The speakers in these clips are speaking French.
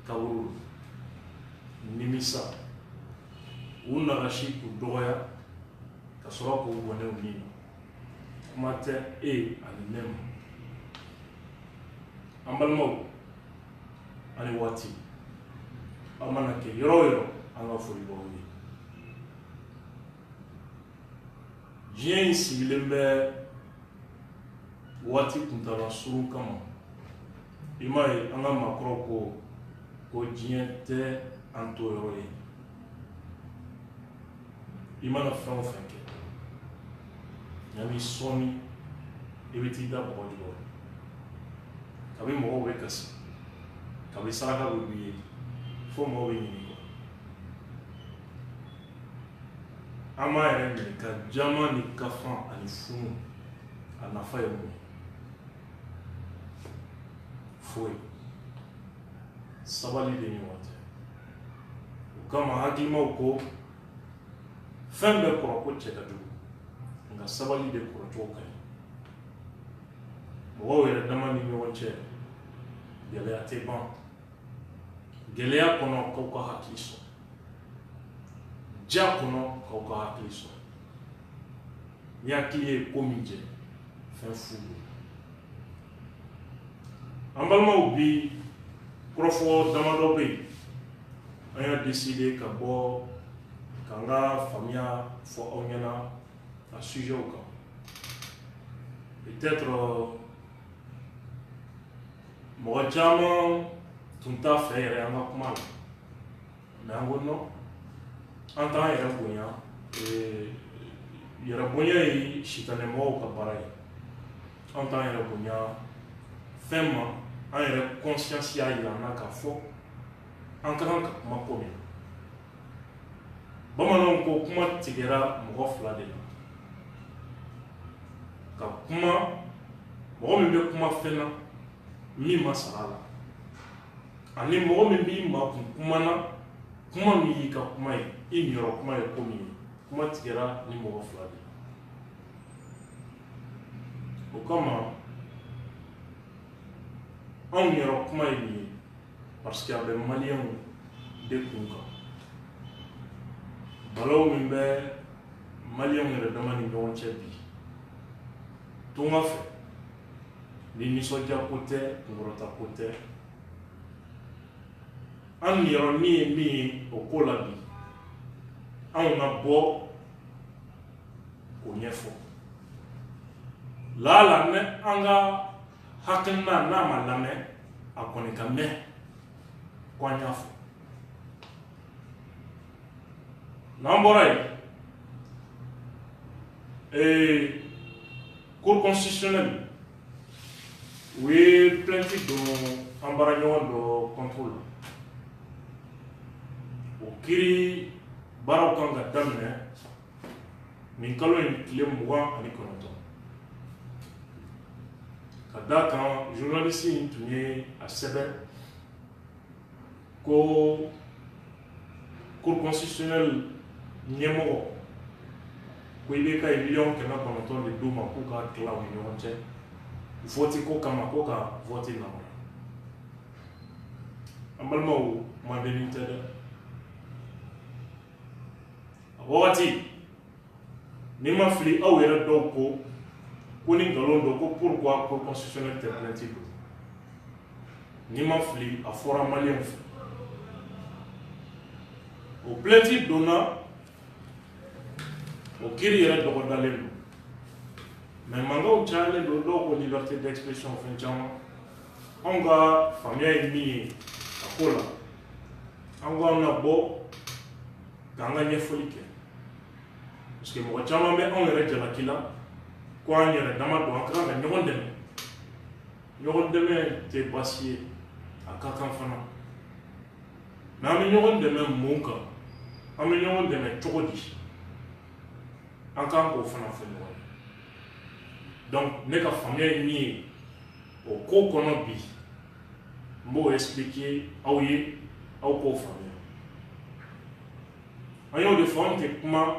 kaburu nimisa u narashi ku dɔgɔya ka sɔrɔ k'u bɔnɛ u ni na kuma tɛ ani ne ma an balimaw ani waati aw mana kɛ yɔrɔ o yɔrɔ an ka foli b'aw ye diɲɛ in sigilen bɛ waati kuntala surun kama i m'a ye an ka maakɔrɔw ko diɲɛ tɛ an to yɔrɔ ye i mana fɛn o fɛn kɛ yanni sɔɔni i bɛ t'i da bɔgɔ jukɔrɔ kabi mɔgɔw bɛ kasi kabi saraka bɛ b'i ye fo mɔgɔw bɛ ɲini an b'a yɛrɛ ɲininka jama ni kafan ani funu a nafa ye mun ye foyi sabali de ɲɔgɔn cɛ o kama hakilimaw ko fɛn bɛɛ kɔrɔ ko cɛ ka jugu nka sabali de kɔrɔcogo ka ɲi mɔgɔw yɛrɛ dama ni ɲɔgɔn cɛ gɛlɛya tɛ ban gɛlɛya kɔnɔ k'aw ka hakili sɔrɔ ja kɔnɔ k'aw ka hakili sɔrɔ ni hakili ye ko min jɛ fɛn fu don an balimaw bi kɔrɔfɔ damadɔ bɛ yen an y'a décidé ka bɔ k'an ka faamuya fɔ aw ɲɛna a sujetw kan peut-être mɔgɔ caman tun t'a fɛ yɛrɛ an ka kuma la mais an ko non an t'an yɛrɛ bonya yɛrɛ bonya ye sitanɛmɔgɔw ka baara ye an t'an yɛrɛ bonya fɛn ma an yɛrɛ conscience y'a yira an na k'a fɔ an ka kan ka kuma ko min bamananw ko kuma tigɛra mɔgɔ fila de la ka kuma mɔgɔ min bɛ kuma fɛn na min ma sara a la ani mɔgɔ min b'i makun kuma na kuma min y'i ka kuma ye i niyɔrɔ kuma ye ko min ye kuma tigɛra ni mɔgɔ fila de la o kama anw yɛrɛ kuma ye nin ye parce que a bɛ maliyɛnw de kun kan balaw min bɛ maliyɛnw yɛrɛ dama ni ɲɔgɔn cɛ bi tunga fɛ ni nisɔndiya ko tɛ kunkɔrɔta ko tɛ an yɛrɛ min ye min ye o ko la bi anw ka bɔ k'o ɲɛfɔ laala ne an ka hakilina n'a ma lamɛn a kɔni ka mɛn ko an y'a fɔ n'an bɔra yen cour constitutionnelle u ye plainte don an baaraɲɔgɔn dɔ contre la o kiiri baaraw kan ka daminɛ nin kalo in tile 29 ka d'a kan journaliste in tun ye a sɛbɛn ko cour constitutionnelle ɲɛmɔgɔ ko i bɛ ka ye 900 de d'u ma k'u ka tila u ni ɲɔgɔn cɛ vote ko kama ko ka vote lamara an balimaw mandennin tɛ dɛ a wagati ni ma fili aw yɛrɛ dɔw ko ni nkalon don ko pourquoi cour constitutionnelle tɛ plainte don ni ma fili a fɔra maliyɛnw fɛ o plainte donna o kiiri yɛrɛ dɔgɔdalen don mais mankanw cayalen don dɔw ko liberté d'expression fɛn caman anw ka faamuya ye min ye a ko la an ko an na bɔ k'an ka ɲɛfɔli kɛ parce que mɔgɔ caman bɛ anw yɛrɛ jalaki la ko an yɛrɛ dama don an ka kan ka ɲɔgɔn dɛmɛ ɲɔgɔn dɛmɛ tɛ baasi ye a ka kan fana mais an bɛ ɲɔgɔn dɛmɛ mun kan an bɛ ɲɔgɔn dɛmɛ cogo di an kan k'o fana fɔ ɲɔgɔn ye donc ne ka faamuya ye min ye o ko kɔnɔ bi n b'o expliquer aw ye aw k'o faamuya an y'o de fɔ an tɛ kuma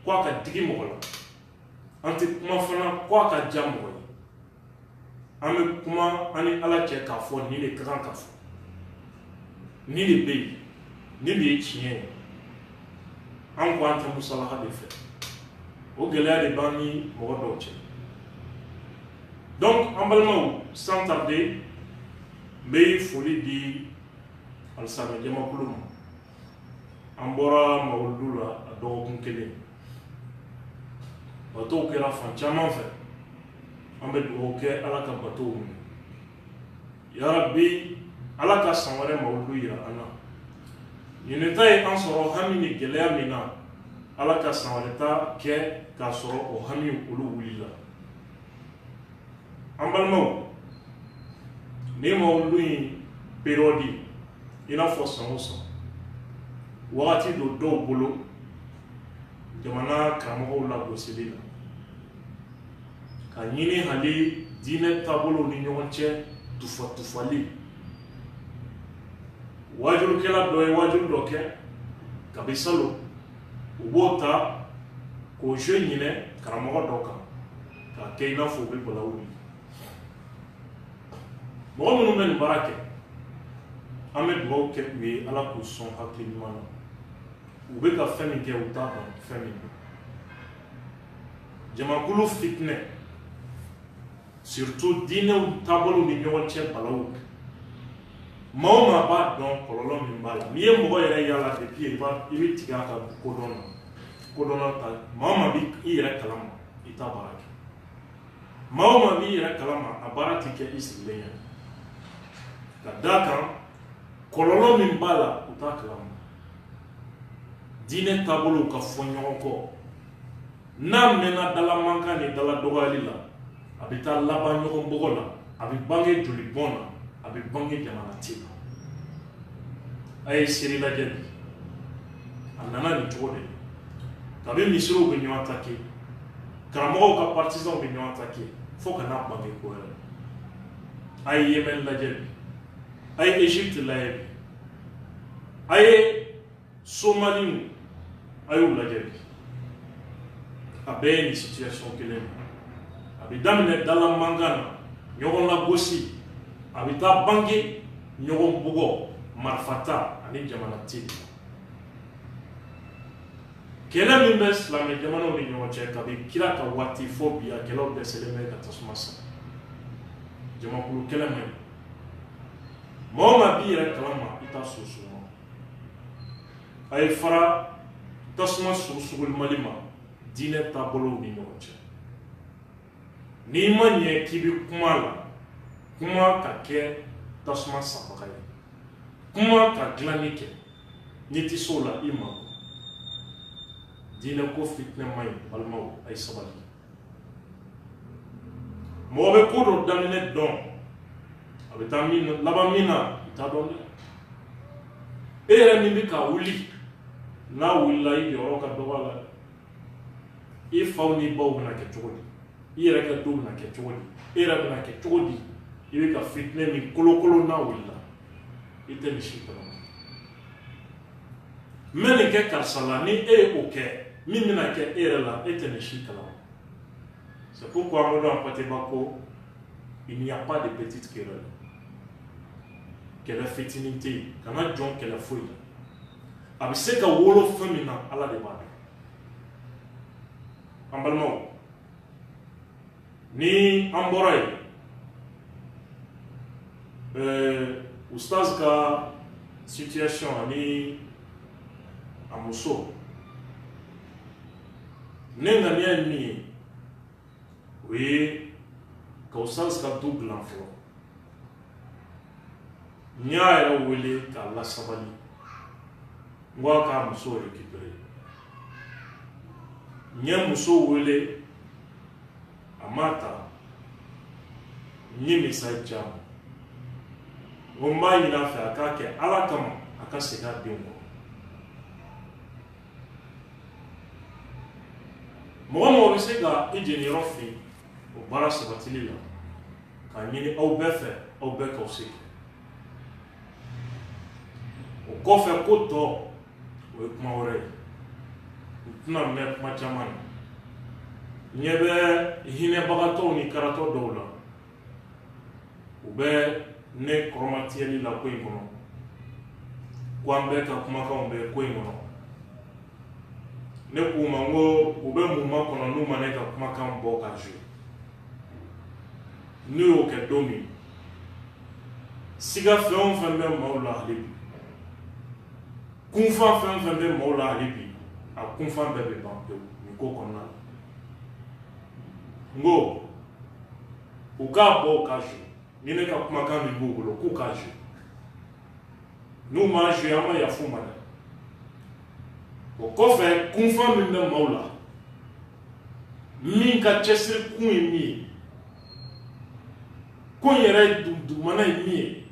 ko a ka digi mɔgɔ la an tɛ kuma fana ko a ka ja mɔgɔ ye an bɛ kuma an ni Ala cɛ k'a fɔ nin de ka kan ka fɔ ni de bɛ yen ni de ye tiɲɛ ye an ko an tɛ musalaha de fɛ o gɛlɛya de b'an ni mɔgɔ dɔw cɛ donc an balimaw sans tarder n bɛ foli di alisamɛ jamakulu ma an bɔra mawuludu la a dɔgɔkun kelen batow kɛra fan caman fɛ an bɛ dugawu kɛ ala ka batow minɛ yarabi ala ka san wɛrɛ mawuludu yira an na nin ta ye an sɔrɔ hami ni gɛlɛya min na ala ka san wɛrɛ ta kɛ k'a sɔrɔ o hami olu wulila an balimaw ni mawuludu in période i n'a fɔ san o san wagati do dɔw bolo jamana karamɔgɔw lagosili la ka ɲini hali diinɛ taabolow ni ɲɔgɔn cɛ tufali wajurukɛla dɔ ye wajuru dɔ kɛ kabi salon u b'o ta k'o jeu ɲinɛ karamɔgɔ dɔ kan k'a kɛ i n'a fɔ u bɛ bala wuli mɔgɔ minnu bɛ nin baara kɛ an bɛ dugawu kɛ u ye ala k'u sɔn hakili ɲuman na u bɛ ka fɛn min kɛ u t'a dɔn fɛn min don jamakulu fitinɛ surtout diinɛw taabolow ni ɲɔgɔn cɛ balaw maa o maa b'a dɔn kɔlɔlɔ min b'a la n'i ye mɔgɔ yɛrɛ yala depuis i bɛ tigɛ a ka kodɔn na kodɔnna ta maa o maa b'i yɛrɛ kalama i t'a baara kɛ maa o maa b'i yɛrɛ kalama a baara ti kɛ i sigilen ɲɛna ka d'a kan kɔlɔlɔ min b'a la u t'a kalama diinɛ taabolow ka fɔ ɲɔgɔn kɔ n'a mɛnna dala mankan ni dala dɔgɔyali la a bɛ taa laban ɲɔgɔn bɔgɔ la a bɛ bange joli bɔn na a bɛ bange jamanati la a ye seri lajɛ bi a nana nin cogo de la kabi misiriw bɛ ɲɔgɔn attaqué karamɔgɔw ka partisans bɛ ɲɔgɔn attaqué fo ka n'a bange ko wɛrɛ a ye Yémen lajɛ bi a ye Égypte lajɛ bi a ye Somaliw a y'u lajɛ bi a bɛɛ ye nin situation kelen a bɛ daminɛ dala mankan na ɲɔgɔn lagosi a bɛ taa bange ɲɔgɔn bugɔ marifata ani jamanati kɛlɛ min bɛ silamɛ jamanaw ni ɲɔgɔn cɛ kabi kira ka waati fo bi a kɛlɛw dɛsɛlen bɛ ka tasuma san jamakulu kɛlɛ man ɲi maa o maa b'i yɛrɛ kalama i t'a susu ma a ye fara tasuma sugusugulimali ma diinɛ taabolow ni ɲɔgɔn cɛ n'i ma ɲɛ k'i bɛ kuma la kuma ka kɛ tasuma sanbaga ye kuma ka dilanni kɛ n'i ti se o la i ma diinɛ ko fitinɛ man ɲi balimaw a ye sabali mɔgɔ bɛ ko dɔ daminɛ dɔn a bɛ taa min laban min na i t'a dɔn dɛ e yɛrɛ min bɛ ka wuli n'a wulila i jɔyɔrɔ ka dɔgɔ a la i faw ni baw bɛna kɛ cogo di i yɛrɛ ka denw bɛna kɛ cogo di e yɛrɛ bɛna kɛ cogo di i bɛ ka fitinɛ min kolokolo n'a wulila i tɛ nin si kalama n bɛ nin kɛ karisa la ni e ye o kɛ min bɛna kɛ e yɛrɛ la e tɛ nin si kalama c'est pourquoi an bɛ dɔn Pateba ko il n'y a pas de petite querelle kɛlɛ fitinin tɛ yen kana jɔn kɛlɛ foyi la a bɛ se ka wolo fɛn min na ala de b'a dɔn an balimaw ni an bɔra yen ustaz ka situation ani a muso ne ŋaniya ye min ye o ye ka ustaz ka du dilan fɔlɔ n y'a yɛrɛ wele k'a lasabali n ko a k'a muso récupérer n ye muso wele a ma ta n ye message di a ma n ko n b'a ɲini a fɛ a k'a kɛ ala kama a ka segin a denw kɔ mɔgɔ mɔgɔ bɛ se ka i jeniyɔrɔ fɛ o baara sabatili la k'a ɲini aw bɛɛ fɛ aw bɛɛ k'aw se kɛ o kɔfɛ ko tɔ o ye kuma wɛrɛ ye n tɛna mɛn kuma caman na ɲɛ bɛ hinɛbagatɔw ni karatɔ dɔw la u bɛ ne kɔrɔmatiyɛli la ko in kɔnɔ ko an bɛ ka kumakanw bɛ ko in kɔnɔ ne k'u ma n ko u bɛ mun ma kɔnɔ n'u ma ne ka kumakan bɔ ka jouer n'u y'o kɛ don min siga fɛn o fɛn bɛ maaw la hali bi kunfan fɛn o fɛn bɛ maaw la hali bi a kunfan bɛɛ bɛ ban pewu nin ko kɔnɔna la n ko u k'a bɔ u ka jouer ni ne ka kumakan min b'u bolo k'u k'a jouer n'u m'a jouer an ma yafu ma dɛ o kɔfɛ kunfan min bɛ maaw la min ka cɛsiri kun ye min ye ko in yɛrɛ dugumana ye min ye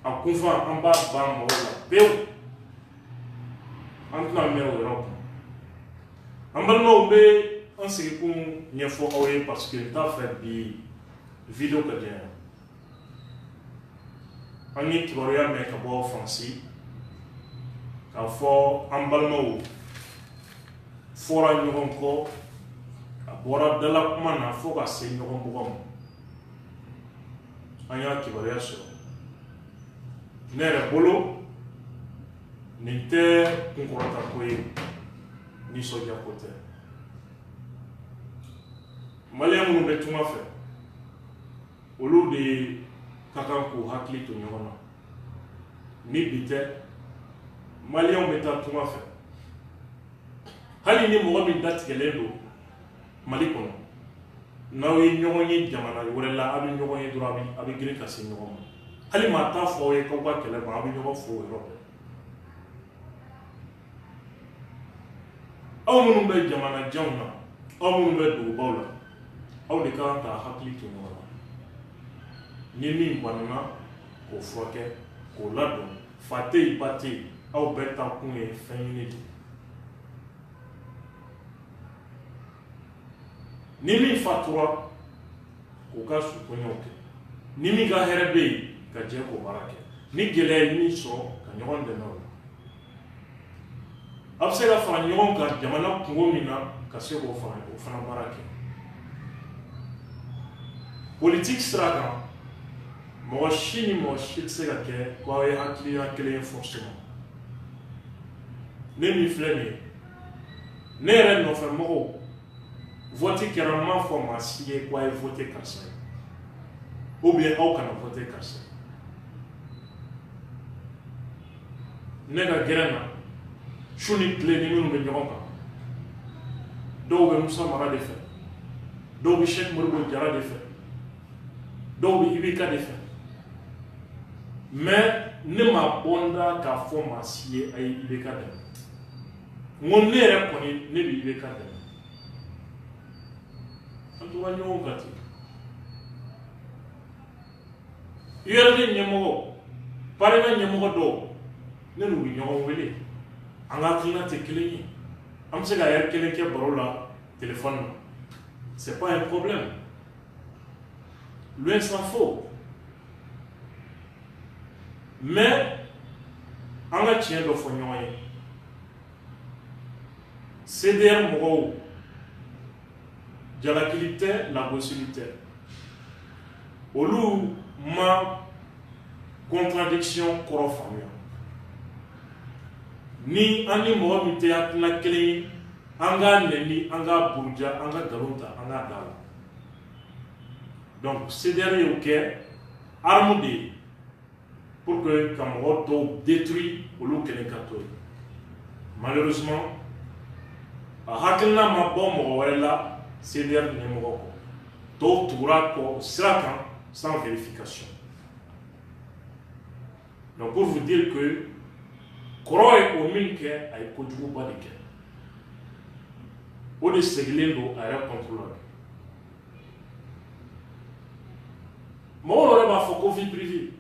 a kunfan an b'a ban maaw la pewu an tɛna mɛn o yɔrɔ kan an balimaw bɛ an sigikun ɲɛfɔ aw ye parce que n t'a fɛ bi video ka diya an ye kibaruya mɛn ka bɔ Faransi k'a fɔ an balimaw fɔra ɲɔgɔn kɔ a bɔra dala kuma na fo ka se ɲɔgɔn bugɔ ma an y'a kibaruya sɔrɔ ne yɛrɛ bolo nin tɛ kunkɔrɔta ko ye nisɔndiya ko tɛ maliyɛn minnu bɛ tunga fɛ olu de ka kan k'u hakili to ɲɔgɔn na ni bi tɛ maliyɛnw bɛ taa tunga fɛ hali ni mɔgɔ min datigɛlen don Mali kɔnɔ n'aw ye ɲɔgɔn ye jamana wɛrɛ la a bɛ ɲɔgɔn ye dɔrɔn a bɛ girin ka se ɲɔgɔn ma hali maa t'a fɔ aw ye k'aw ka kɛlɛ ban a bɛ ɲɔgɔn fo o yɔrɔ bɛɛ aw minnu bɛ jamana janw na aw minnu bɛ dugubaw la aw de kan ka hakili to ɲɔgɔn na ni min banana k'o furakɛ k'o ladon fa tɛ yen ba tɛ yen aw bɛɛ ta kun ye fɛn ɲini de ni min fatura k'o ka sukɔɲɔw kɛ ni min ka hɛrɛ bɛ yen ka jɛ k'o baara kɛ ni gɛlɛya ye min sɔrɔ ka ɲɔgɔn dɛmɛ o la a bɛ se ka fara ɲɔgɔn kan jamana kungo min na ka se k'o fana baara kɛ politique sira kan mɔgɔ si ni mɔgɔ si tɛ se ka kɛ ko aw ye hakilina kelen ye forcément ne min filɛ nin ye ne yɛrɛ nɔfɛ mɔgɔw vote kɛra n m'a fɔ maa si ye ko a ye vote karisa ye ou bien aw kana vote karisa ne ka gɛrɛn na su ni tile ni minnu bɛ ɲɔgɔn kan dɔw bɛ Musa Mara de fɛ dɔw bɛ Cheikh Modibo Jara de fɛ dɔw bɛ IBK de fɛ mais ne ma bɔ n da k'a fɔ maa si ye a ye IBK dɛmɛ n ko ne yɛrɛ kɔni ne bɛ IBK dɛmɛ an tora ɲɔgɔn kan ten URD ɲɛmɔgɔ parlement ɲɛmɔgɔ dɔw ne n'u bɛ ɲɔgɔn wele an ka hakilina tɛ kelen ye an bɛ se ka heure kelen kɛ baro la téléphone na c'est pas un problème loin s'en faut mais an ka tiɲɛ dɔ fɔ ɲɔgɔn ye CDR mɔgɔw jalakili tɛ lagosili tɛ olu ma contradiction kɔrɔ faamuya ni an ni mɔgɔ min tɛ hakilina kelen ye an k'a nɛni an k'a buruja an ka nkalon ta an k'a da la donc CDR y'o kɛ arme de ye pour que ka mɔgɔ dɔw détruire olu kelen ka to ye malheureusement a hakilina ma bɔ mɔgɔ wɛrɛ la CDR ɲɛmɔgɔ kɔ dɔw tugura kɔ sira kan sans vérification donc pour vous dire que kɔrɔ ye o min kɛ a ye kojuguba de kɛ o de segilen don a yɛrɛ contrôle la mɔgɔw yɛrɛ b'a fɔ ko vie privée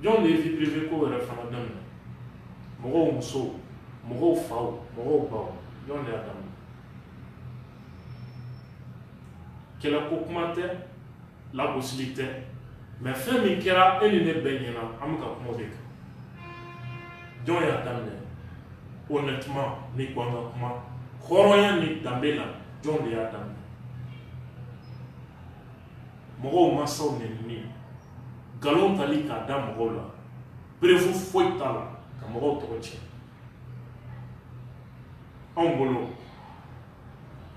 jɔn de ye vie privée ko yɛrɛ fana daminɛ mɔgɔw musow mɔgɔw faw mɔgɔw baw jɔn de y'a daminɛ kɛlɛ ko kuma tɛ lagosili tɛ mais fɛn min kɛra e ni ne bɛɛ ɲɛna an bɛ ka kuma o de kan jɔn y'a daminɛ honnêtement ni ko an ka kuma hɔrɔnya ni danbe la jɔn de y'a daminɛ mɔgɔw mansaw nɛnini nkalon tali k'a da mɔgɔw la prévu foyi t'a la ka mɔgɔw tɔgɔ tiɲɛ anw bolo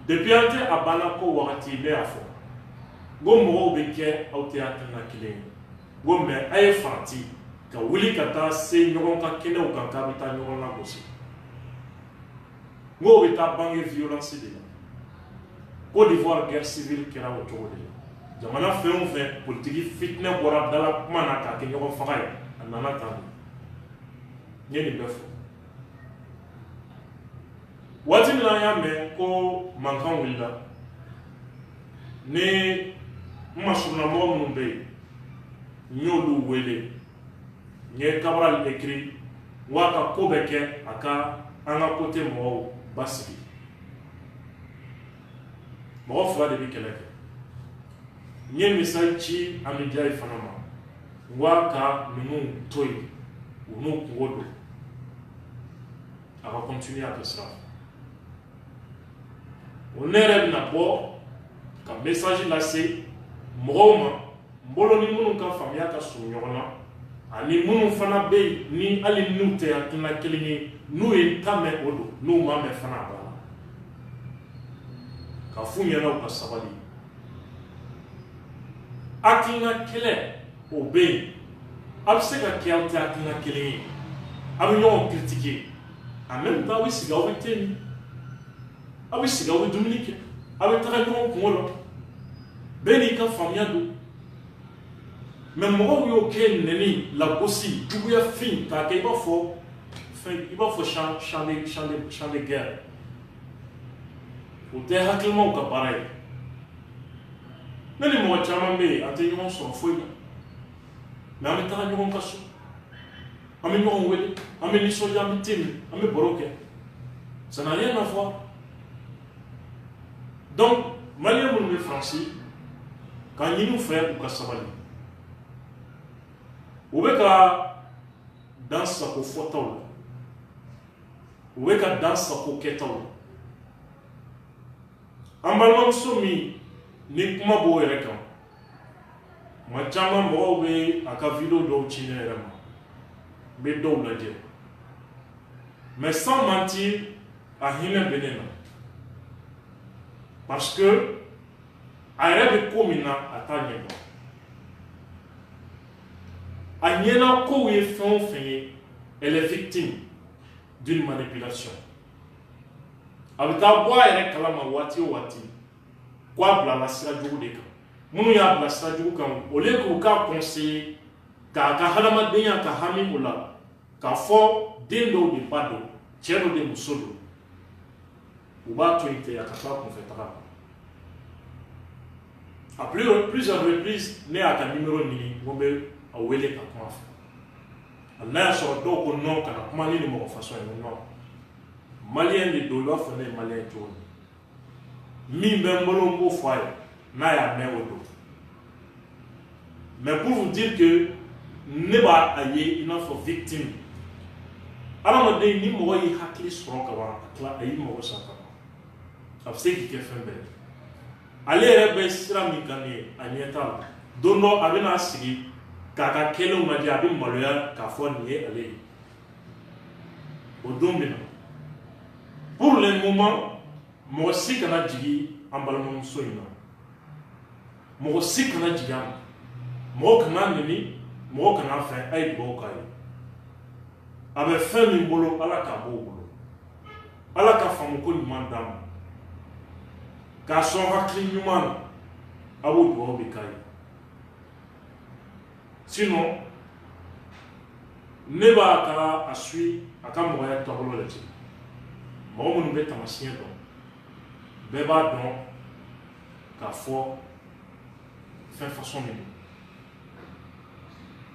depuis an tɛ a banna ko wagati bɛ y'a fɔ n ko mɔgɔw bɛ kɛ aw tɛ hakilina kelen ye n ko mɛ a ye farati ka wuli ka taa se ɲɔgɔn ka kɛnɛw kan k'a bɛ taa ɲɔgɔn lagosi n ko o bɛ taa bange violence de la Côte d'Ivoire guerre civile kɛra o cogo de la jamana fɛn o fɛn politiki fitinɛ bɔra dala kuma na k'a kɛ ɲɔgɔn faga ye a nana tan de n ye nin bɛɛ fɔ waati min na an y'a mɛn ko mankan wulila ni n masurunamɔgɔ minnu bɛ yen n y'olu wele n ye Cabral écrit n ko a ka ko bɛ kɛ a ka an ka côté mɔgɔw basigi mɔgɔ fila de bɛ kɛlɛ kɛ n ye misali ci Amidiaye fana ma n ko a ka ninnu to yen u n'u kungo don a ka continuer a kɛ sira fɛ o ne yɛrɛ bɛna bɔ ka message lase mɔgɔw ma n bolo ni minnu ka faamuya ka surun ɲɔgɔn na ani minnu fana bɛ yen ni hali n'u tɛ hakilina kelen ye n'u ye ta mɛn o don n'u ma mɛn fana a b'a la ka f'u ɲɛna u ka sabali hakilina kɛlɛ o bɛ yen a bɛ se ka kɛ aw tɛ hakilina kelen ye a bɛ ɲɔgɔn critiquer en même temps aw bɛ sigi aw bɛ te min aw bɛ sigi aw bɛ dumuni kɛ aw bɛ taga ɲɔgɔn kungo la bɛɛ n'i ka faamuya don mais mɔgɔw y'o kɛ nɛni lagosi juguya fin k'a kɛ i b'a fɔ fɛn i b'a fɔ champ de guerre o tɛ hakilimaw ka baara ye ne ni mɔgɔ caman bɛ yen an tɛ ɲɔgɔn sɔrɔ foyi la mais an bɛ taga ɲɔgɔn ka so an bɛ ɲɔgɔn wele an bɛ nisɔndiya an bɛ te min an bɛ baro kɛ ça n'a rien à voir donc maliyɛn minnu bɛ Faransi k'a ɲini u fɛ u ka sabali u bɛ ka dan sago fɔtaw la u bɛ ka dan sago kɛtaw la an balimamuso min ni kuma b'o yɛrɛ kan tuma caman mɔgɔw bɛ a ka video dɔw ci ne yɛrɛ ma n bɛ dɔw lajɛ mais sans mentir a hinɛ bɛ ne na parce que a yɛrɛ bɛ ko min na a t'a ɲɛ dɔn a ɲɛna kow ye fɛn o fɛn ye elle est victime d'une manipulation a bɛ taa bɔ a yɛrɛ kalama waati o waati ko a bilala sira jugu de kan minnu y'a bila sira jugu kan au lieu k'u k'a conseiller k'a ka hadamadenya ka hami o la k'a fɔ den dɔw de ba don cɛ dɔ de muso don u b'a to yen ten a ka taa kunfɛtaga à plusieurs reprises ne y'a ka numéro ɲini ko n bɛ a wele ka kuma fɛ hali n'a y'a sɔrɔ dɔw ko non kana kuma ni mɔgɔ façon ye non maliyɛn de don i b'a fɔ ne ye maliyɛn cogo min bɛ n bolo n b'o fɔ a ye n'a y'a mɛn o don mais pour vous dire que ne b'a a ye i n'a fɔ victime adamaden ni mɔgɔ y'i hakili sɔrɔ ka ban a tila a y'i mago sa ka ban a bɛ se k'i kɛ fɛn bɛɛ ale yɛrɛ bɛ sira min kan nin ye a ɲɛ t'a la don dɔ a bɛna sigi k'a ka kɛlenw lajɛ a bɛ maloya k'a fɔ nin ye ale ye o don bɛ na pour le moment mɔgɔ si kana jigin an balimamuso in na mɔgɔ si kana jigin a ma mɔgɔ kana nɛni mɔgɔ kana fɛn a ye dugawu k'a ye a bɛ fɛn min bolo ala k'a b'o bolo ala ka faamuko ɲuman d'a ma k'a sɔn hakili ɲuman na a b'o dugawu de k'a ye sinon ne b'a ka a suit a ka mɔgɔya taabolo lajɛ mɔgɔ minnu bɛ taamasiyɛn dɔn bɛɛ b'a dɔn k'a fɔ fɛn façon min don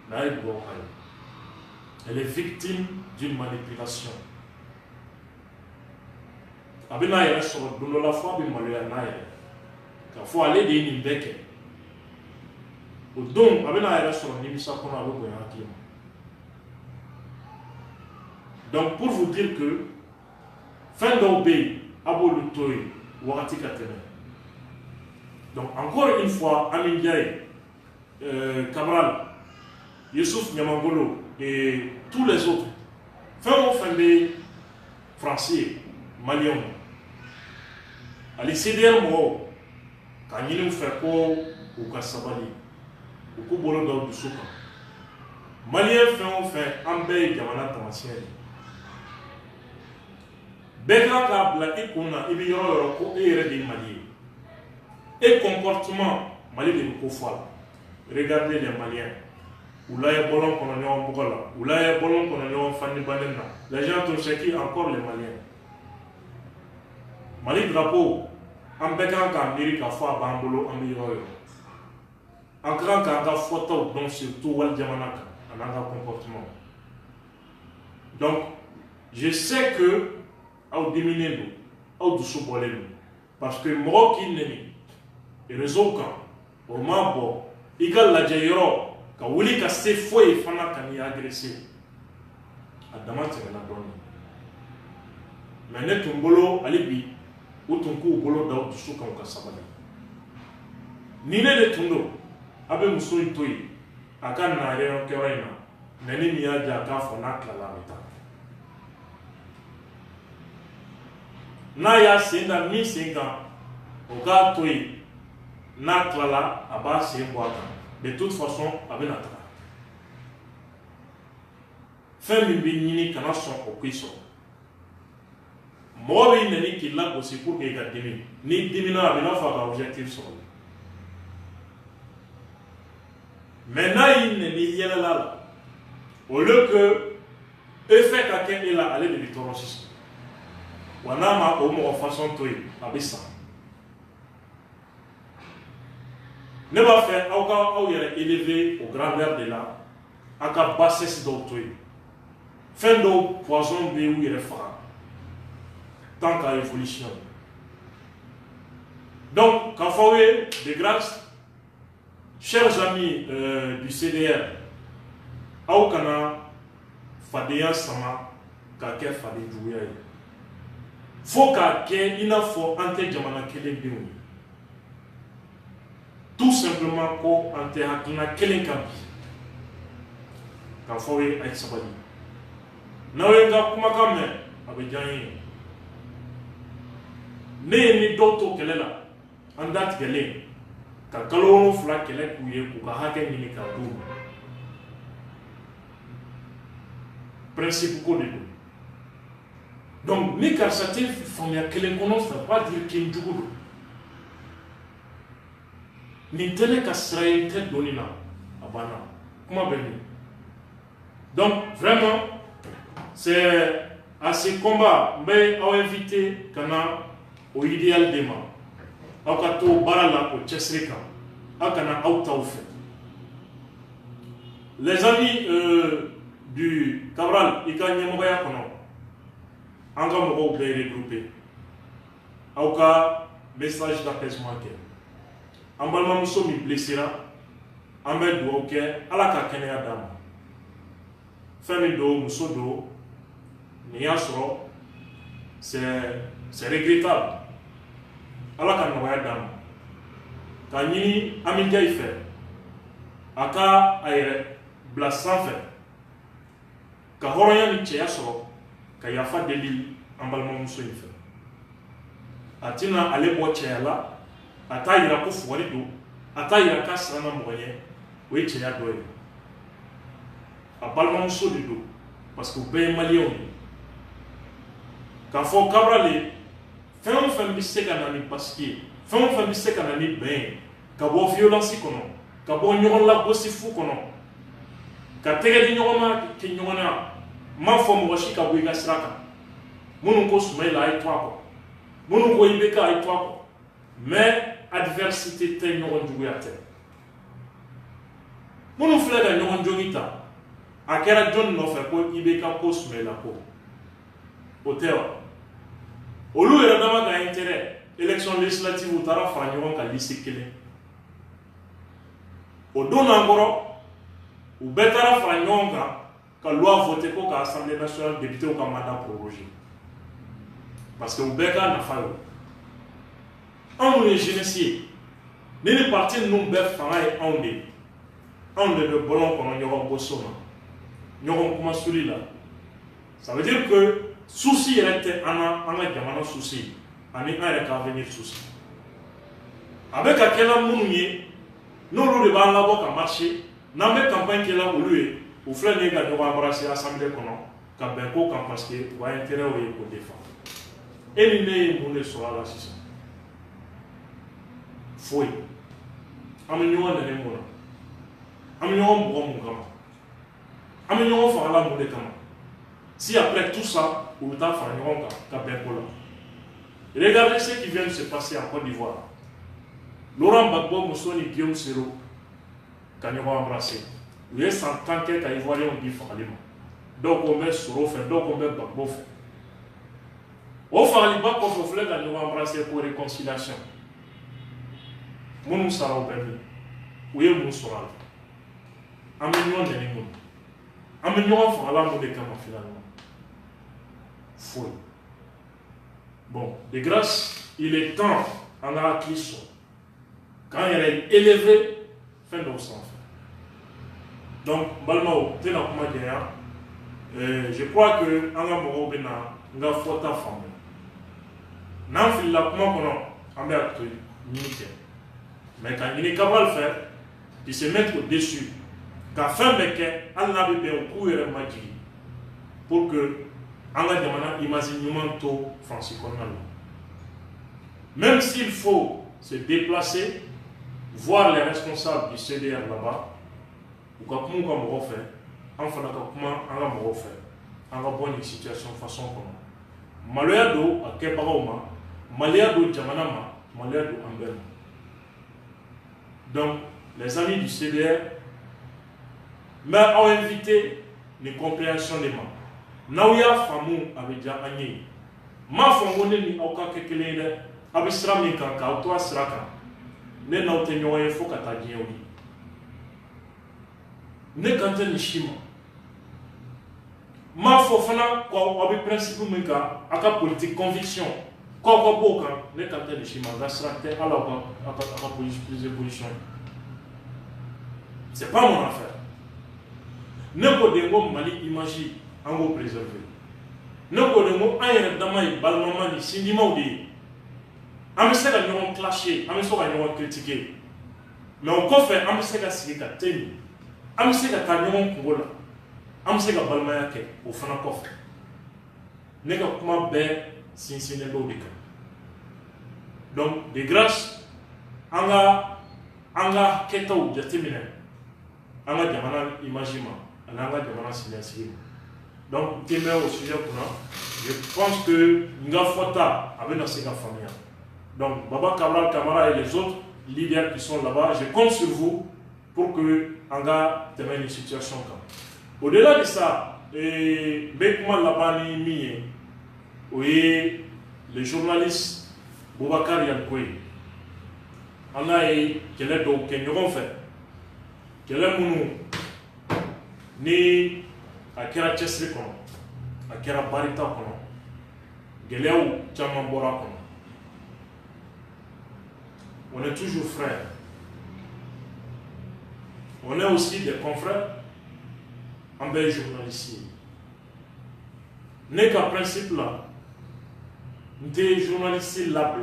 mais a ye dugawu k'a ye elle est victime d'une manipulation a bɛ n'a yɛrɛ sɔrɔ don dɔ la fo a bɛ maloya n'a yɛrɛ k'a fɔ ale de ye nin bɛɛ kɛ o don a bɛ n'a yɛrɛ sɔrɔ nimisa kɔnɔ a bɛ bonya hakili ma donc pour vous dire que fɛn dɔw bɛ yen a b'olu to yen wagati ka tɛmɛ donc encore une fois Amidiaye Cabral Youssouf Niamangolo et tous les autres, fin des Français, Maliens, à l'CDR, quand ils nous font quoi ou qu'à Sabali, ou qu'au Bolo de Souka. Maliens fait un bel Yamana Tamassien. Bégra Kabla et Kona, et Bioro, et Redin Mali. Et comportement, Mali de Koufal. Regardez les Maliens. Ou là, il y a Bolon qu'on a eu en Bogola. Ou là, il y a Bolon qu'on a eu en Fanny Banena. Les gens ont checké encore les Maliens. Mali drapeau, en béquant qu'Amérique a fait à Bambolo, en Bioro. En grand cas, photo, donc surtout Wal Diamanaka, en un comportement. Donc, je sais que, au diminuer nous, au dessous bolé nous, parce que moi qui n'est et réseau quand, au mambo, il y a la jaillero, quand vous voulez que c'est faux et fana quand il est agressé, à demain c'est la bonne. Mais net un bolo alibi, ou ton coup au bolo d'au dessous quand on casse sabali. Ni ne de tundo, abe muso itoi, akan na rien que rien, nani miya jaka fona kala mita. Na ya senda mi senga o ga toy na klala aba se boaka de toute façon abe na tra fin mi bi nyini kana son o kwiso mo bi nani ki la aussi pour que ga dimi ni dimi na abe na fa ga objectif so maintenant il ne yela la au lieu que effet ka ken ila aller de victorieux Wanama au moins façon toi abissa. Ne va faire aucun élevé au grandeur de là, à ka bassesse d'autoi. Fin d'eau poison de où il est fera. Tant qu'à évolution. Donc, quand vous avez de grâce, chers amis du CDR, Aokana, Fadéa Sama, Kake Fadé Douya. Faut qu'il n'a faut ante jamana kelen biou. Tout simplement ko ante hakina kelen kambi. Quand faut y être sabali. Nawenga kumakame abejani. Ne ni doto kelela. Andat kelen. Ka kalono fla kelen kuye ku ka hake ni ka du. Principe ko de. Donc, ni karsate famille kelen kono ça pas dire qu'il jugudu. Ni tele kasraye tête donina abana. Comment venir? Donc, vraiment, c'est à ces combats, mais à éviter kana au idéal dema. Akato barala au chesreka. Akana outaufe. Les amis du Cabral, Ikanye Mobaya kono. Encore mot bien regroupé. Aucun message d'apaisement. En balma nous sommes blessés. En bel do ok. À la kakene adam. Famille do musodo. Niasro. C'est regrettable. À la kakene adam. Kani aminja ife. Aka aire blasan fait. Kahoroya ni cheyasro. Il y a fait des lits en balmont muso ife. Atina ale bo chela, ata ira ko fuwari do, ata ira ka sana moyen, we cheya doye. A balmont muso do, parce que ben malien. Quand faut cabrale, fait bisse kanani parce que, fait bisse kanani ben, ka bo violence kono, ka bo nyon la bosi fou kono, ka tege di nyoma ki nyona. Ma femme washi ka buiga sraka munu ko sumaila ay toi ko munu ko ibeka ay toi ko mais adversité te nyogon jugu ate munu flega nyogon jogita akera john no fe ko ibeka ko sumaila ko otewa olu era dama ga intérêt élection législative utara fa nyogon ka liste kele odona ngoro u betara fa nyogon ka la loi votée pour l'Assemblée nationale député au mandat prorogé. Parce que vous avez un affaire. On est généreux. Les partis nous bêtent et on est. on de bolon qu'on a bossona ñogon kuma suli la ça veut dire que souci était ana jamana souci ani un ka venir souci avec akela munu n'olu de b'a labɔ ka marché n'an bɛ campagne kɛ la olu ye o filɛ nin ye ka ɲɔgɔn embrasser assemblée kɔnɔ ka bɛn ko kan parce que u ka intérêt o ye k'o défendre e ni ne ye mun de sɔrɔ a la sisan foyi an bɛ ɲɔgɔn nɛni mun na an bɛ ɲɔgɔn bugɔ mun kama an bɛ ɲɔgɔn fagala mun de kama si après tout ça u bɛ taa fara ɲɔgɔn kan ka bɛn ko la regardez ce qui vient de se passer en Côte d'Ivoire. Laurent Gbagbo muso ni Guillaume Soro ka ɲɔgɔn embrasser u ye san 10 kɛ ka Ivoiriens di fagali ma dɔw ko n bɛ Soro fɛ dɔw ko n bɛ Gbagbo fɛ o fagaliba kɔfɛ o filɛ ka ɲɔgɔn embrasser pour réconciliation minnu sara o bɛ min u ye mun sɔrɔ a la an bɛ ɲɔgɔn nɛni mun an bɛ ɲɔgɔn fagala mun de kama finalement foyi bon de grâce il est temps an ka hakili sɔrɔ quand il est élevé, fin de sans fin. Donc, Balmao, tu n'as pas dit, je crois que Anga Moro Bena, n'a fauta femme. N'en fil la comment on a acté, mais quand il est capable de faire, de se mettre au-dessus, qu'à fin de que, on a bien au coup et magie, pour que Anga Demana imagine tout Francis Conal. Même s'il faut se déplacer, voir les responsables du CDR là-bas, ou quand on va faire, on va faire, on va voir une situation de façon comme Maléado à Kebaoma, Maléado Djamanama, Maléado Ambel. Donc, les amis du CDR m'ont invité les compréhensions des membres. Naouya Famou avait déjà agné. Ma famille n'est pas encore quelque chose, avec Sramika, Kautoa Sraka. Ne n'aw tɛ ɲɔgɔn ye fo ka taa diɲɛ wuli ne kan tɛ nin si ma m'a fɔ fana k'aw bɛ principe min kan a ka politique conviction k'aw ka b'o kan ne kan tɛ nin si ma n ka sira tɛ hali aw ka position c'est pas mon affaire ne ko de n ko Mali image an k'o préserver ne ko de n ko an yɛrɛ dama ye balimama ni sinjimaw de ye. On peut se clasher, on peut se critiquer. Mais on peut faire, on peut se signer ka teni. On peut se ka ɲɔgɔn kungo la. On peut se ka balimaya kɛ o fana kɔfɛ. Ne ka kuma bɛɛ sinsinnen bɛ o de kan. Donc de grâce an ka kɛtaw jateminɛ an ka jamana image ma ani an ka jamana siniɲɛsigi ma. Donc n tɛ mɛn o sujet kunna. Je pense que n ka fɔta a bɛna se ka faamuya. Donc, Baba Cabral Camara et les autres leaders qui sont là-bas, je compte sur vous pour que Anga termine une situation comme. Au-delà de ça, Bekuma Labani Miye, oui, le journaliste Boubacar Yankoui, on a eu quel est donc quel est fait, quel est mon ni à Kera Chesri Kono, à Kera Barita Kono, Geleu Chamambora Kono. On est toujours frères. On est aussi des confrères en bel journalistes. N'est qu'un principe là, des journalistes là,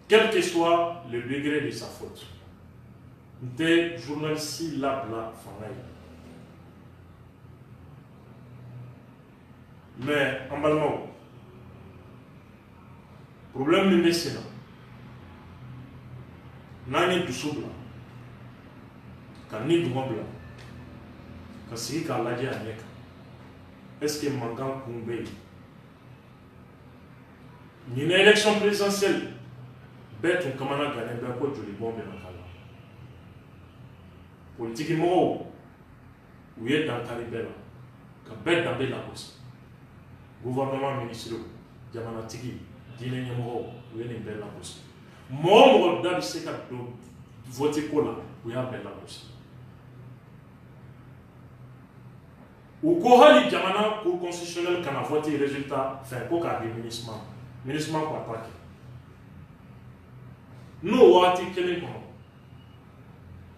quel que soit le degré de sa faute. Des journalistes là, mais en Balmao, problème de médecine. Nani du soubla. Kani du mobla. Kasi ka laje anek. Est-ce que mangan kumbe? Ni une élection présidentielle. Bête on kamana gagné ben quoi joli bombe na kala. Politique mo où est dans Caribela. Ka bête dans la cause. Gouvernement ministre jamana tigi. Dîner numéro, où est une belle la bourse. Mon regard, c'est qu'à voter pour là, où est une belle la bourse. Ou quoi, les jamana, pour constitutionnel, quand on a voté les résultats, fait quoi qu'à des ministres, quoi, pas. Nous, on a dit que les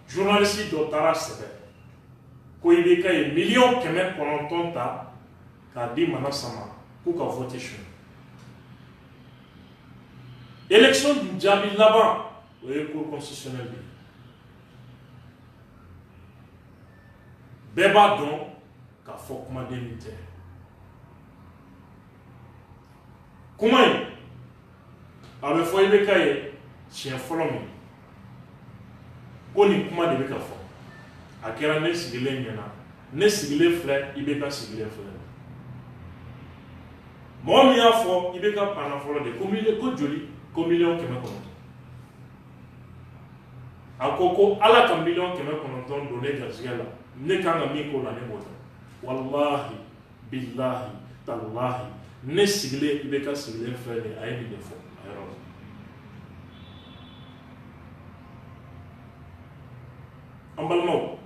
journaliste dɔ taara sɛbɛ ko IBK ye miliyɔn 900 ta k'a di Mana Sama k'u ka voter su élection du jaabi laban o ye cour constitutionnelle de bɛɛ b'a dɔn k'a fɔ kumaden min tɛ kuma in a bɛ fɔ IBK ye siɲɛ fɔlɔ min ko nin kuma de bɛ ka fɔ a kɛra ne sigilen ɲɛna ne sigilen filɛ IBK sigilen filɛ mɔgɔ min y'a fɔ IBK panna fɔlɔ de ko joli ko miliyɔn 900 a ko ala ka miliyɔn 900 don ne garisɛgɛ la ne kan ka min k'o la ne b'o dɔn walahi bilahi talahi ne sigilen IBK sigilen filɛ de a ye nin de fɔ a yɔrɔ la an balimaw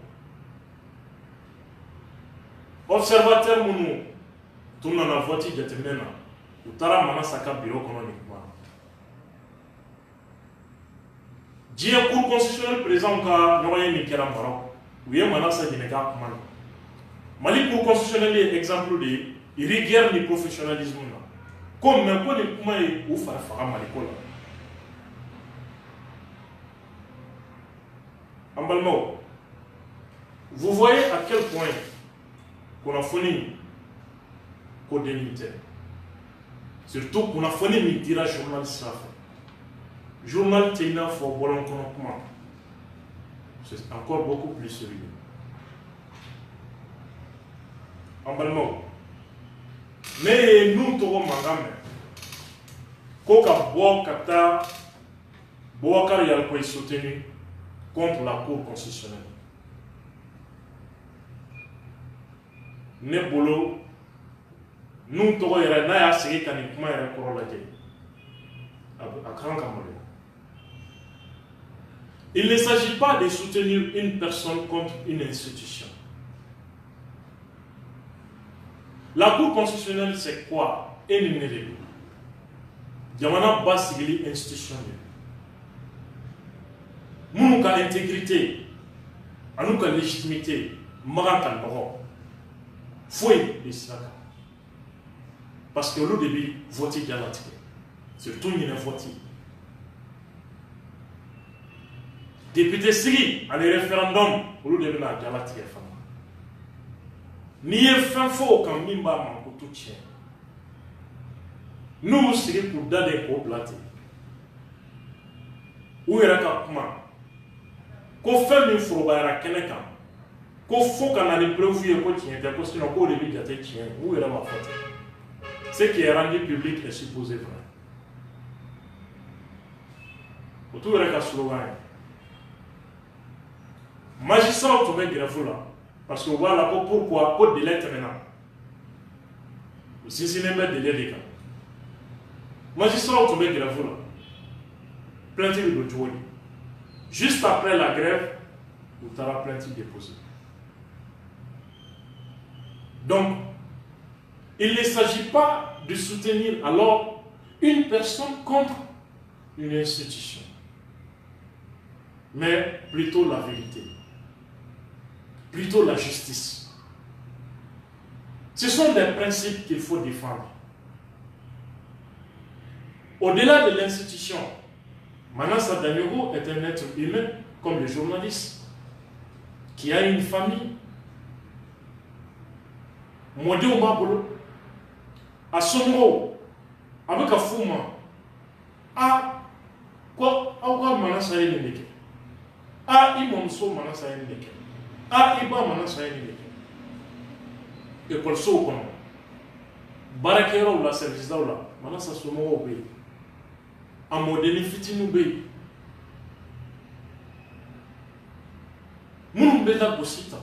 observateur minnu tun nana vote jateminɛ na u taara Mana Saka bureau kɔnɔ nin kuma diɲɛ cour constitutionnelle président ka ɲɔgɔn ye min kɛra Maroc u ye Mana Saka ɲininka kuma na Mali cour constitutionnelle ye exemple de ye rigueur ni professionnalisme na ko mais ko nin kuma ye u fari faga Mali ko la an balimaw vous voyez à quel point kunnafoni ko dennin tɛ surtout kunnafoni min dira journal sira fɛ journal tɛ i n'a fɔ bɔlɔn kɔnɔ kuma c'est encore beaucoup plus sérieux an balimaw ne ye nun tɔgɔ mankan mɛn ko ka bɔ ka taa Boubacar Yalikoyi soutenu contre la cour constitutionnelle ne bolo nun tɔgɔ yɛrɛ n'a y'a sigi ka nin kuma yɛrɛ kɔrɔ lajɛ a kan ka maloya. Il ne s'agit pas de soutenir une personne contre une institution. La Cour constitutionnelle c'est quoi? Énuméré. Jamana ba sigili institution de munu ka intégrité anu ka légitimité magan ka nɔgɔ foyi de sira kan parce que olu de bi vote jalatigɛ surtout ɲinɛ vote député sigi ani référendum olu de bɛna jalatigɛ fana n'i ye fɛn fɔ o kan min b'a mankutu tiɲɛ n'u sigi k'u dalen k'o bila ten u yɛrɛ ka kuma ko fɛn min forobayara kɛnɛ kan ko fo ka na ni preuve ye ko tiɲɛ tɛ ko sinon k'o de bɛ jate tiɲɛ u yɛrɛ b'a fɔ ten ce qui est rendu public est supposé vrai o t'u yɛrɛ ka slogan ye magistrat tun bɛ grève la parce que u b'a la ko pourquoi ko délai tɛmɛna u sinsinnen bɛ délai de kan magistrat tun bɛ grève la plainte bɛ don cogo di juste après la grève u taara plainte déposée. Donc il ne s'agit pas de soutenir alors une personne contre une institution mais plutôt la vérité, plutôt la justice. Ce sont des principes qu'il faut défendre. Au-delà de l'institution, Manassa Danigo est un être humain comme le journaliste qui a une famille. Modi Omabolo, à Somro, avec un fouma, ah, quoi, ah, Manassa est le neke. Ah, Imonso Manassa est le neke. Ah, Iba Manassa est le neke. Et pour ce qu'on a, Barakero, la service d'aula, Manassa Somro obéit. A modèle fitinu be mun beta bosita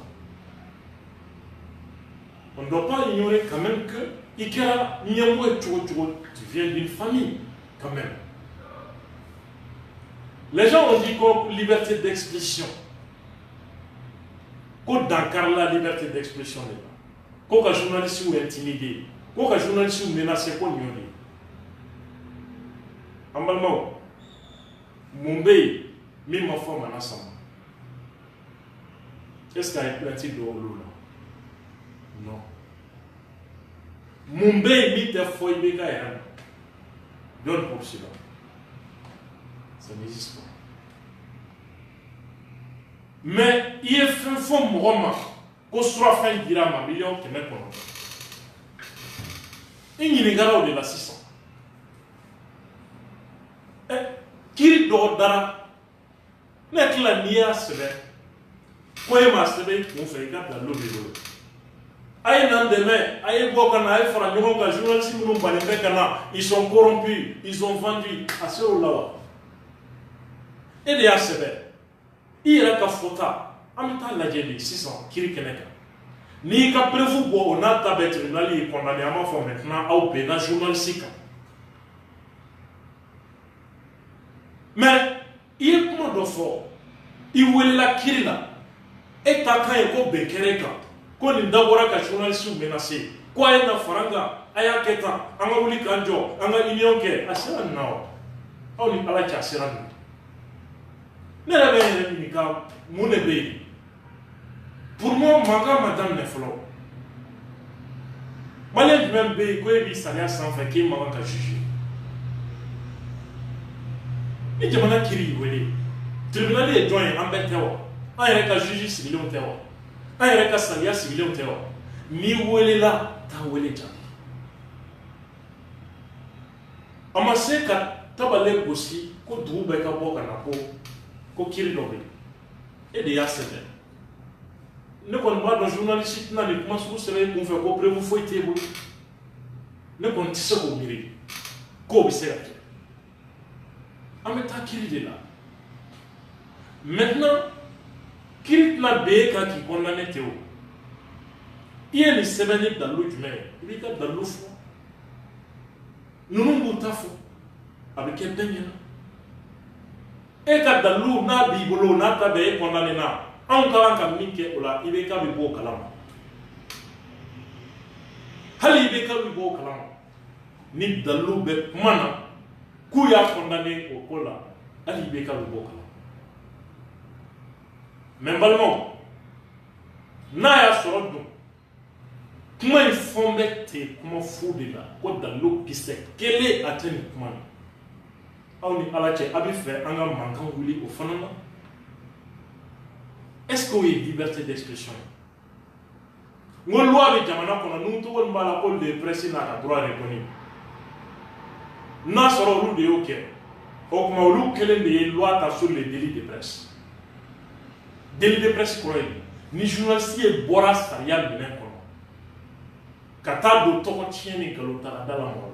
on ne doit pas ignorer quand même que Ikera Nyamwe tu viens d'une famille quand même. Les gens ont dit que liberté d'expression qu'on d'encarre la liberté d'expression qu'on journaliste ou intimidé qu'on journaliste ou menacé qu'on y Ambalmao, Mumbai, mi ma fɔ Mana Sama. Est-ce qu'il y a une pratique de l'eau là? Non. Mon bé mit des feuilles de gaïa. Donne pour cela. Ça n'existe pas. Mais il est fait fond Roma. Qu'on soit fin dira ma million qui met pour nous. Il n'y a pas de la 600. Qui doit dar? N'est la nia sebe. Quoi ma sebe on fait gâte la lobby. Aïe n'en demain, aïe bokana, aïe fera du monde, journalistes nous ils sont corrompus, ils ont vendu à ce là. Et de sebe. Il y a ka fota. Amita la jeli 600 kiri keneka. Ni ka prévu bo on a tabet tribunal condamné à ma fond maintenant au pénal journalistique. Mais il est comment de fort. Il voulait la kirina. Et ta quand il ko bekereka. Ko ni dabora ka journaliste menacé. Quoi est na faranga aya keta anga wuli kanjo anga union ke asira nawo. On ni ala cha asira. Ne la be ni ka mune be. Pour moi manga madame ne flo. Malé même be ko bi salia sans fait ki manga ka juger. Ni jamana kiri wele. Tribunal est joint en bêtewa. Un yɛrɛ juge sigilenw tɛ wa? An yɛrɛ sariya sigilenw tɛ wa? Ni welela taa wele jaabi. A ma se ka tabale gosi ko dugu bɛɛ ka bɔ ka na ko kiri dɔ bɛ yen. E de y'a sɛbɛn. Ne kɔni b'a dɔn journaliste tɛna nin kuma sugu sɛbɛn e kun fɛ ko prévu foyi t'e bolo. Ne kɔni tɛ se k'o miiri k'o bɛ se ka kɛ. An bɛ taa kiri de la. Maintenant, qui n'a pas qui condamné Théo? Il y a une semaine dans l'eau humaine, il y a dans l'eau froide. Nous nous bouffons avec un peigne. Et quand dans l'eau, n'a bibolo, n'a pas condamné. En tant qu'amique, il y a un beau calam. Hali il y a un beau calam. Ni dans l'eau, mana, couilla condamné au cola, ali il y a un beau calam. Mais vraiment, n'a pas sorti de comment il faut mettre comment fou de là, quoi dans l'eau qui sait quel est atteint comment. On est à la tête, abi fait un gars manquant voulu au fond là. Est-ce qu'il y a une liberté d'expression? Nous loi avec Jamana qu'on a nous tous on va la pole de presse n'a droit reconnu. N'a sort au de ok. Au comment au quelle est les lois sur les délits de presse. Délit de presse croyez ni journaliste est boras sariya minɛ kɔnɔ ka taa don tɔgɔ tiɲɛni nkalonta da la mɔgɔ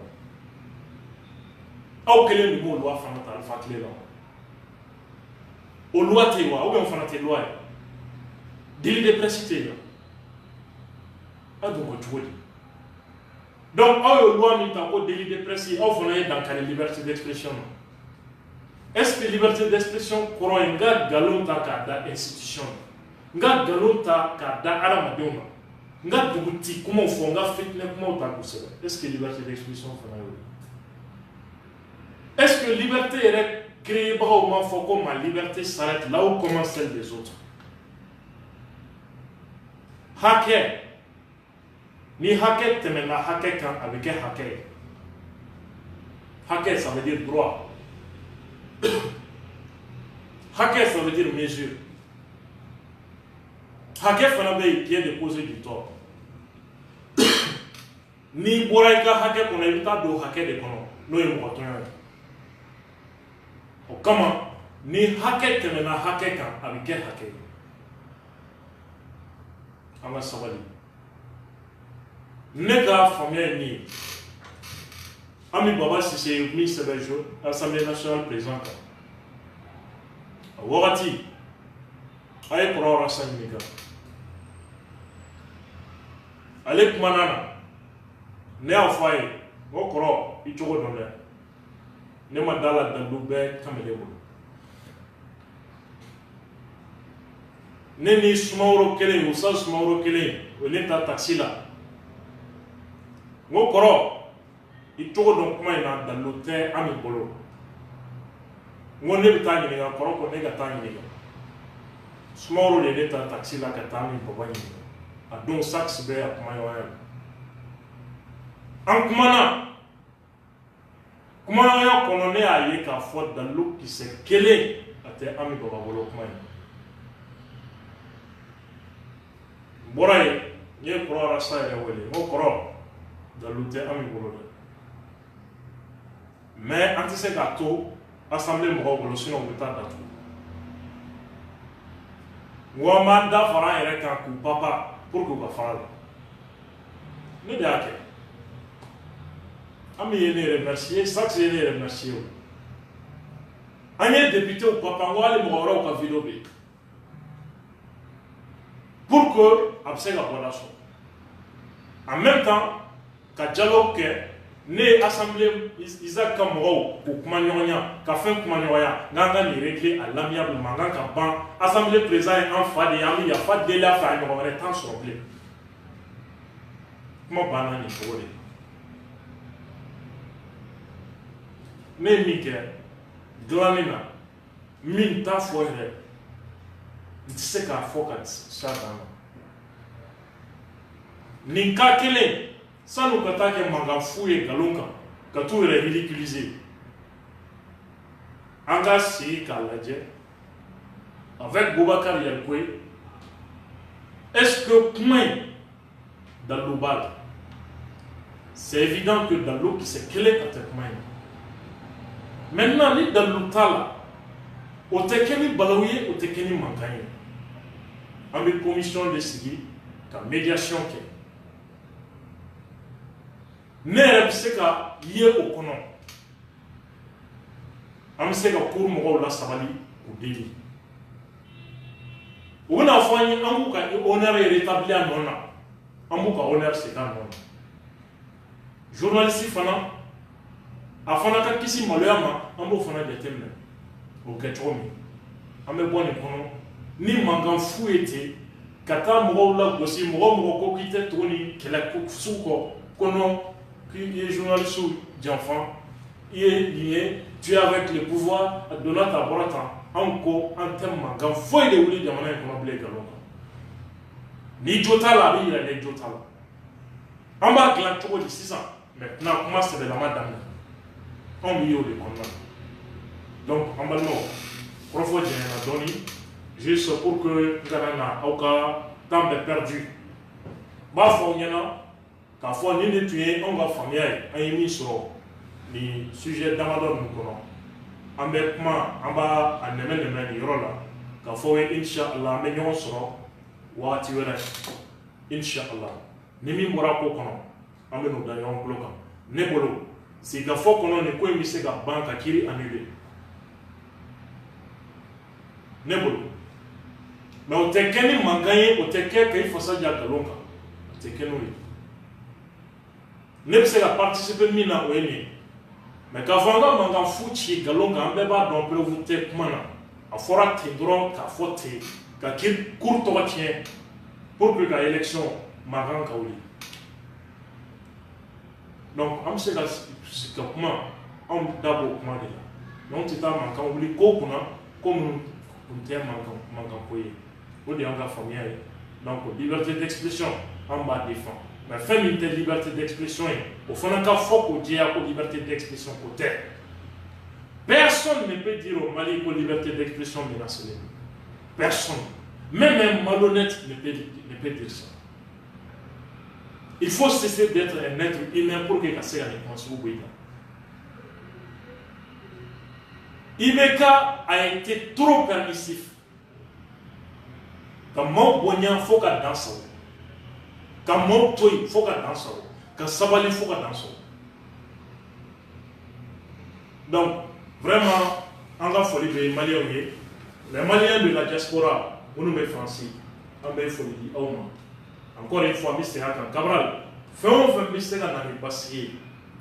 la aw kelen de b'o loi fana ta alifa tile la o loi tɛ yen wa ou bien o fana tɛ loi ye délit de presse tɛ yen a dun ko cogo di donc aw ye loi min ta ko délit de presse ye aw fana ye dankari liberté d'expression na. Est-ce que liberté d'expression kɔrɔ ye n ka nkalon ta k'a da institution na n ka nkalon ta k'a da adamadenw na n ka dugutigi kumaw fɔ n ka fitinɛ kumaw ta kosɛbɛ est-ce que liberté d'expression fana y'o ye est-ce que liberté yɛrɛ créebagaw m'a fɔ ko ma liberté s'arrête là où commence celle des autres hakɛ ni hakɛ tɛmɛna hakɛ kan a bɛ kɛ hakɛ ye hakɛ ça veut dire droit. Hacker, ça veut dire mesure. Hacker, fana be qui est déposé du tort. Ni boraika hacker qu'on a eu ta do hacker de kono. No ye mo tonya. O kama ni hacker temena hacker kan avec hacker. Ama sabali. Ne ka famille ni. Ami Baba Sissé, ministre de l'Assemblée nationale président. Wagati, aye kura rasa nika. Ale kumanana, ne a faye, o kura ichogo donne. Ne ma dala dandu be kamele bolo. Ne ni Sumaworo kelen, Musa Sumaworo kelen, o ne ta taxi la. Ngo kura il togo donc kuma ina dans l'hôtel ami bolo ngo ne bita ɲininka kɔrɔ ko ne ka taa ɲininka Sumaworo de ne ta taxi la ka taa ni baba ɲini a don sax bɛ a kuma ɲɔgɔnya an kumana kɔnɔ ne y'a ye k'a fɔ dalilu kisɛ kelen a tɛ Ami Baba bolo kuma ye n bɔra yen n ye kɔrɔ Arasa yɛrɛ wele n ko kɔrɔ dalilu tɛ Ami bolo dɛ mais an tɛ se k'a to assemblée mɔgɔw bolo sinon u bɛ taa datugu n ko an b'an da fara an yɛrɛ kan k'u papa pour que u ka fara la ne de y'a kɛ Ami ye ne remercier sax ye ne remercier an ye député u papa n ko hali mɔgɔ wɛrɛw ka vidéo bɛ yen pour que a bɛ se ka bɔ da sɔrɔ en même temps ka dialogue kɛ ne ye assemblée Isaac ka mɔgɔw k'u kuma ɲɔgɔnya ka fɛn kuma ɲɔgɔnya n k'an ka nin régler à l'amiablement n k'an ka ban assemblée président ye an fa de ye an bɛ yafa deli a fɛ a ɲɔgɔn wɛrɛ t'an sɔrɔ bilen kuma banna nin cogo de ne ye min kɛ dilanni na min t'a fɔ yɛrɛ n tɛ se k'a fɔ ka s'a dan na nin cas kelen sanu ka taa kɛ mankan fu ye nkalon kan ka t'u yɛrɛ ridiculiser an ka sigi k'a lajɛ avec Boubacar Yalikoye est-ce que kuma in dalilu b'a la c'est évident que dalilu kisɛ kelen ka tɛ kuma in maintenant ni dalilu t'a la o tɛ kɛ ni balawu ye o tɛ kɛ ni mankan ye an bɛ commission de sigi ka médiation kɛ ne yɛrɛ bɛ se ka ye o kɔnɔ an bɛ se ka cour mɔgɔw la sabali k'u deli u bɛna fɔ an ye an b'u ka honneur rétabli a nɔ na an b'u ka honneur segin a nɔ na journaliste fana a fana ka kisi maloya ma an b'o fana jateminɛ o kɛ cogo min an bɛ bɔ nin kɔnɔ ni mankan fu ye ten ka taa mɔgɔw lagosi mɔgɔ ko k'i tɛ tuguni kɛlɛ sugu kɔ ko non k'i ye journaliste janfa i ye nin ye tu es avec le pouvoir a donna ta bɔra tan anw ko an tɛ mankan foyi de wuli jamana in kɔnɔ bilen nkalon kan ni jo t'a la a bɛ yira ne jo t'a la an b'a dilan cogo di sisan maintenant kuma sɛbɛlama daminɛ anw bɛ ye o de kɔnɔna na donc an balimaw kɔrɔfɔ janyana dɔɔni juste pour que n kana na aw ka temps bɛɛ perdu n b'a fɔ aw ɲɛna k'a fɔ nin de tun ye anw ka faamuya ye an ye min sɔrɔ nin sujet damadɔ ninnu kɔnɔ an bɛ kuma an b'a a nɛmɛ nin yɔrɔ la k'a fɔ ye inshallah an bɛ ɲɔgɔn sɔrɔ waati wɛrɛ inshallah ni min bɔra ko kɔnɔ an bɛ n'o da ɲɔgɔn tulo kan ne bolo sigikafɔ kɔnɔ nin ko in bɛ se ka ban ka kiiri annulé ne bolo mais o tɛ kɛ ni mankan ye o tɛ kɛ k'i fasa ja nkalon kan o tɛ kɛ n'o ye ne bɛ se ka participer min na o ye nin ye mais k'a fɔ an ka mankan fu ci nkalon kan an bɛɛ b'a dɔn preuve tɛ kuma na a fɔra ten dɔrɔn k'a fɔ ten ka kiiri cour tɔgɔ tiɲɛ pour que ka élection mankan ka wuli donc an bɛ se ka kuma anw da b'o kuma de la mais anw tɛ taa mankan wuli ko kunna ko minnu kun tɛ mankan ko ye o de y'an ka faamuya ye donc liberté d'expression an b'a défend mais fɛn min tɛ liberté d'expression ye o fana ka fɔ k'o jɛya ko liberté d'expression ko tɛ personne ne peut dire au Mali ko liberté d'expression menacée personne même un malhonnête ne peut dire ça il faut cesser d'être un être humain pour que ka se ka nin kuma sugu bɔ i kan IBK a été trop permissif ka maaw bonya fo ka dan sago ka maaw to yen fo ka dan sago ka sabali fo ka dan sago donc vraiment an ka foli bɛ maliyɛnw ye les maliens de la diaspora minnu bɛ faransi an bɛ foli di aw ma encore une fois n bɛ segin a kan Cabral fɛn o fɛn bɛ se ka na ni basigi ye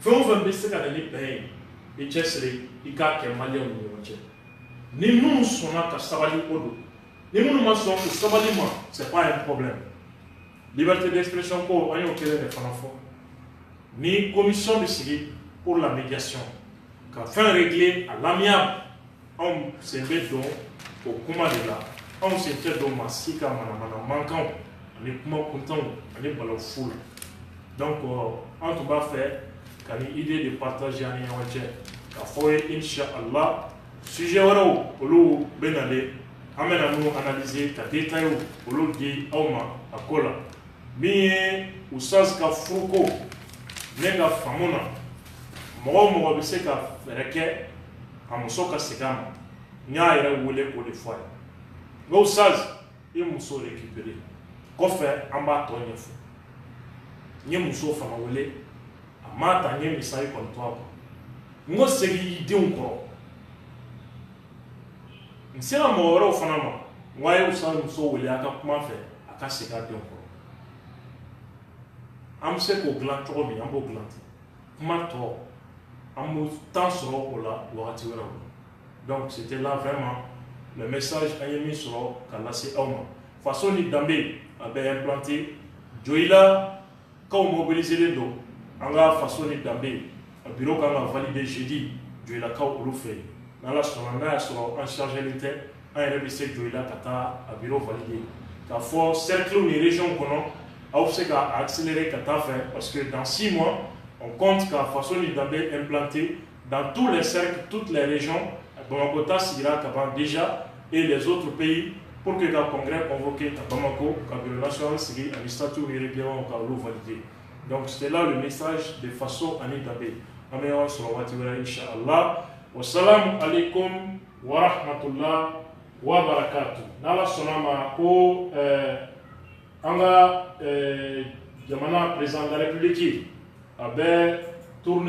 fɛn o fɛn bɛ se ka na ni bɛn ye i cɛsiri i k'a kɛ maliyɛnw ni ɲɔgɔn cɛ ni minnu sɔnna ka sabali o don ni minnu ma sɔn o sabali ma c'est pas un problème liberté d'expression ko an y'o kelen de fana fɔ ni commission de sigi pour la médiation ka fɛn régler à l'amiable anw sen bɛ don o kuma de la anw sen tɛ don maa si ka manamana mankanw ani kuma kuntanw ani balawu fu la donc an tun b'a fɛ ka ni idée de partager ani ɲɔgɔn cɛ k'a fɔ ye inshallah sujet wɛrɛw olu bɛ nalen an bɛna n'u analyser ka détail olu di aw ma a ko la min ye usaz ka furuko ne ka faamu na mɔgɔ o mɔgɔ bɛ se ka fɛɛrɛ kɛ a muso ka segin a ma n y'a yɛrɛ wele k'o de fɔ a ye n ko usaz i muso récupérer kɔfɛ an b'a tɔ ɲɛfɔ n ye muso fana wele a m'a ta n ye misali kɔni to a kɔ n ko segin i denw kɔrɔ n sera mɔgɔ wɛrɛw fana ma n ko a ye usaz muso wele a ka kuma fɛ a ka segin a denw kɔrɔ an bɛ se k'o dilan cogo min an b'o dilan ten kuma tɔ an b'o temps sɔrɔ o la wagati wɛrɛw la donc c'était là vraiment le message an ye min sɔrɔ ka lase aw ma faso ni danbe a bɛ implanté Diohila kaw mobiliselen don an ka faso ni danbe a bureau kan ka valider jeudi Diohila kaw olu fɛ yen n'Ala sɔnna n'a y'a sɔrɔ an chargélen tɛ an yɛrɛ bɛ se Diohila ka taa a bureau valider k'a fɔ cercle ni région kɔnɔ aw bɛ se ka accélérer ka taa fɛ parce que dans 6 mois on compte ka faso ni danbe implanté dans tous les cercles, toutes les régions. Bamako ta sigira ka ban déjà et les autres pays pour que le congrès convoqué à Bamako, le bureau national sigi ani statut règlement ka olu valider. Donc c'était là le message de faso ani danbe. Amewa salawati wa inshallah. Wassalamu alaikum wa rahmatullah wa barakatuh. Nala sonama ko anga jamana président de la République a tourné